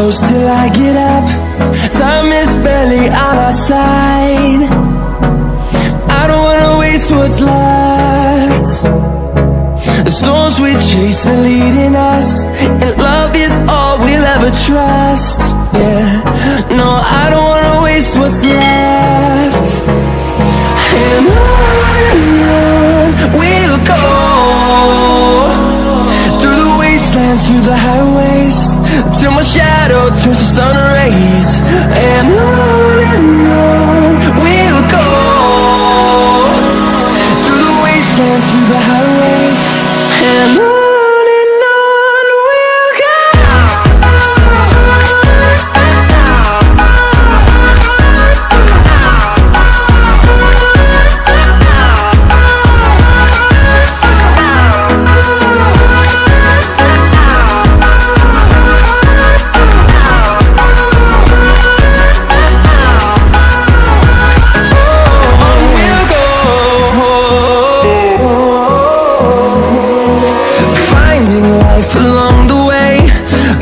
close till I get up. Time is barely on our side. I don't wanna waste what's left. The storms we chase are leading us, and love is all we'll ever trust. Yeah, no, I don't wanna waste what's left. And on we'll go, through the wastelands, through the highways, till my shadow turns to sun rays. And on we'll go, through the wastelands, through the highways, and on we'll go. Along the way,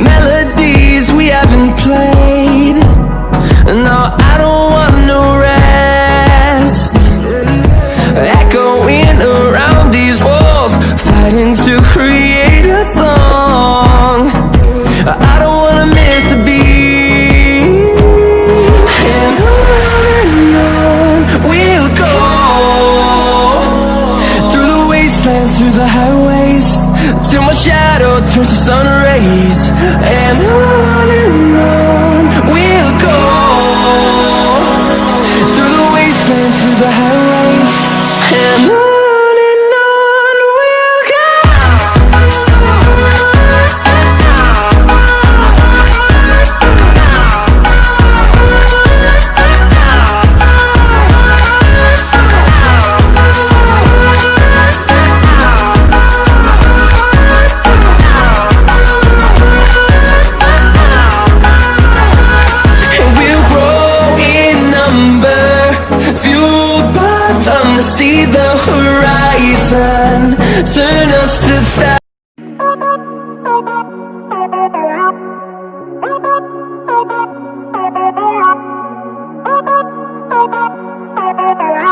melodies we haven't played. No, I don't want no rest. Echoing around these walls, fighting to create a song. I don't wanna miss a beat. And on we'll go, through the wastelands, through the highways, till my shadow turns to sun rays. And on we'll go, through the wastelands, through the highways, and on we'll go. See the horizon, turn us to that.